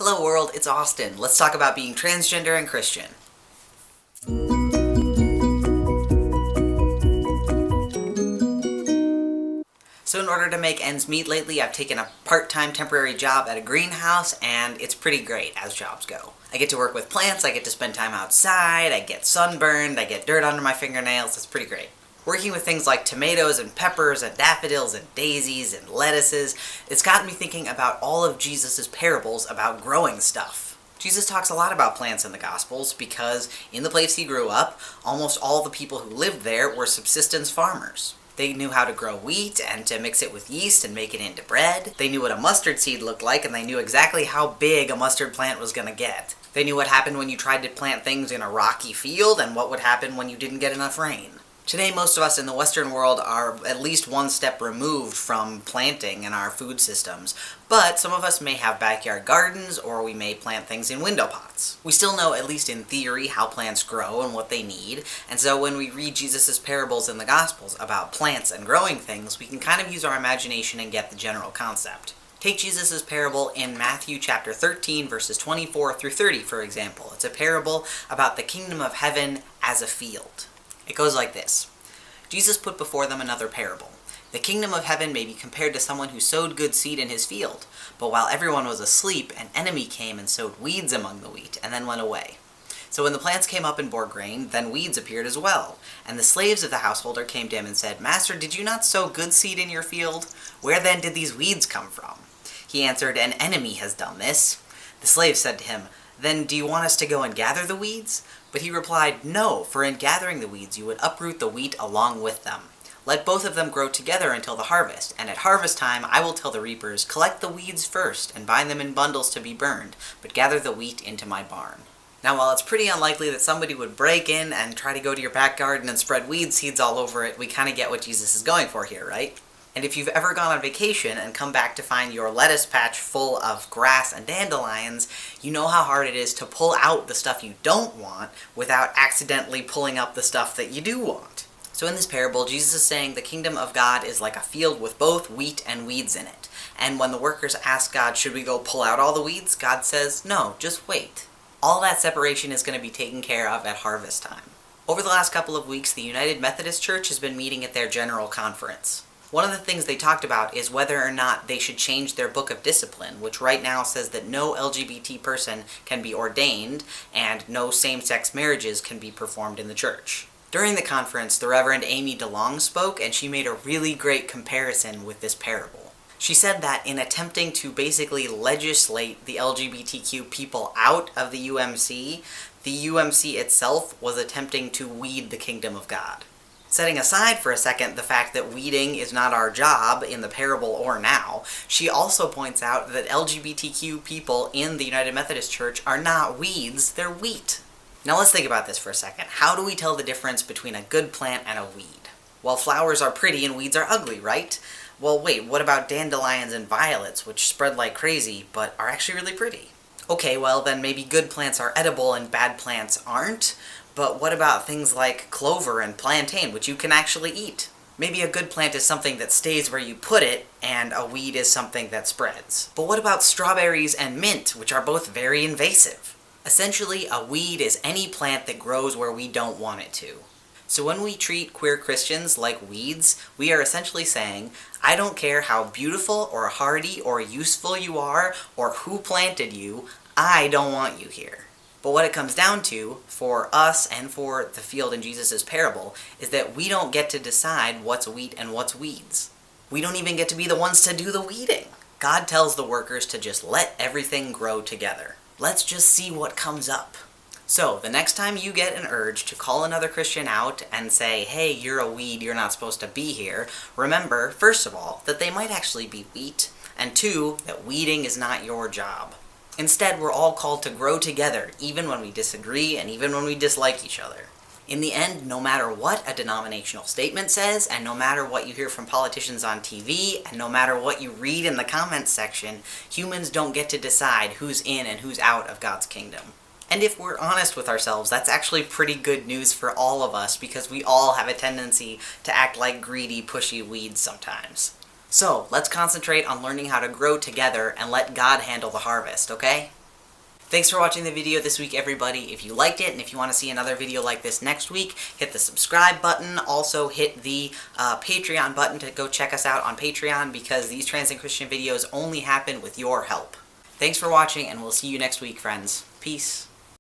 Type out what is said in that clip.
Hello world, it's Austin. Let's talk about being transgender and Christian. So in order to make ends meet lately, I've taken a part-time temporary job at a greenhouse, and it's pretty great as jobs go. I get to work with plants, I get to spend time outside, I get sunburned, I get dirt under my fingernails. It's pretty great. Working with things like tomatoes and peppers and daffodils and daisies and lettuces, it's gotten me thinking about all of Jesus' parables about growing stuff. Jesus talks a lot about plants in the Gospels because in the place he grew up, almost all the people who lived there were subsistence farmers. They knew how to grow wheat and to mix it with yeast and make it into bread. They knew what a mustard seed looked like, and they knew exactly how big a mustard plant was going to get. They knew what happened when you tried to plant things in a rocky field and what would happen when you didn't get enough rain. Today, most of us in the Western world are at least one step removed from planting in our food systems, but some of us may have backyard gardens, or we may plant things in window pots. We still know, at least in theory, how plants grow and what they need, and so when we read Jesus' parables in the Gospels about plants and growing things, we can kind of use our imagination and get the general concept. Take Jesus' parable in Matthew chapter 13, verses 24 through 30, for example. It's a parable about the kingdom of heaven as a field. It goes like this. Jesus put before them another parable. The kingdom of heaven may be compared to someone who sowed good seed in his field, but while everyone was asleep, an enemy came and sowed weeds among the wheat, and then went away. So when the plants came up and bore grain, then weeds appeared as well. And the slaves of the householder came to him and said, "Master, did you not sow good seed in your field? Where then did these weeds come from?" He answered, "An enemy has done this." The slave said to him, "Then do you want us to go and gather the weeds?" But he replied, "No, for in gathering the weeds you would uproot the wheat along with them. Let both of them grow together until the harvest, and at harvest time I will tell the reapers, collect the weeds first and bind them in bundles to be burned, but gather the wheat into my barn." Now, while it's pretty unlikely that somebody would break in and try to go to your back garden and spread weed seeds all over it, we kind of get what Jesus is going for here, right? And if you've ever gone on vacation and come back to find your lettuce patch full of grass and dandelions, you know how hard it is to pull out the stuff you don't want without accidentally pulling up the stuff that you do want. So in this parable, Jesus is saying the kingdom of God is like a field with both wheat and weeds in it. And when the workers ask God, should we go pull out all the weeds? God says, no, just wait. All that separation is going to be taken care of at harvest time. Over the last couple of weeks, the United Methodist Church has been meeting at their General Conference. One of the things they talked about is whether or not they should change their book of discipline, which right now says that no LGBT person can be ordained and no same-sex marriages can be performed in the church. During the conference, the Reverend Amy DeLong spoke, and she made a really great comparison with this parable. She said that in attempting to basically legislate the LGBTQ people out of the UMC itself was attempting to weed the kingdom of God. Setting aside for a second the fact that weeding is not our job in the parable or now, she also points out that LGBTQ people in the United Methodist Church are not weeds, they're wheat. Now let's think about this for a second. How do we tell the difference between a good plant and a weed? Well, flowers are pretty and weeds are ugly, right? Well, wait, what about dandelions and violets, which spread like crazy, but are actually really pretty? Okay, well then maybe good plants are edible and bad plants aren't. But what about things like clover and plantain, which you can actually eat? Maybe a good plant is something that stays where you put it, and a weed is something that spreads. But what about strawberries and mint, which are both very invasive? Essentially, a weed is any plant that grows where we don't want it to. So when we treat queer Christians like weeds, we are essentially saying, I don't care how beautiful or hardy or useful you are, or who planted you, I don't want you here. But what it comes down to, for us and for the field in Jesus' parable, is that we don't get to decide what's wheat and what's weeds. We don't even get to be the ones to do the weeding. God tells the workers to just let everything grow together. Let's just see what comes up. So, the next time you get an urge to call another Christian out and say, hey, you're a weed, you're not supposed to be here, remember, first of all, that they might actually be wheat, and two, that weeding is not your job. Instead, we're all called to grow together, even when we disagree and even when we dislike each other. In the end, no matter what a denominational statement says, and no matter what you hear from politicians on TV, and no matter what you read in the comments section, humans don't get to decide who's in and who's out of God's kingdom. And if we're honest with ourselves, that's actually pretty good news for all of us, because we all have a tendency to act like greedy, pushy weeds sometimes. So, let's concentrate on learning how to grow together and let God handle the harvest, okay? Thanks for watching the video this week, everybody. If you liked it, and if you want to see another video like this next week, hit the subscribe button. Also, hit the Patreon button to go check us out on Patreon, because these trans and Christian videos only happen with your help. Thanks for watching, and we'll see you next week, friends. Peace.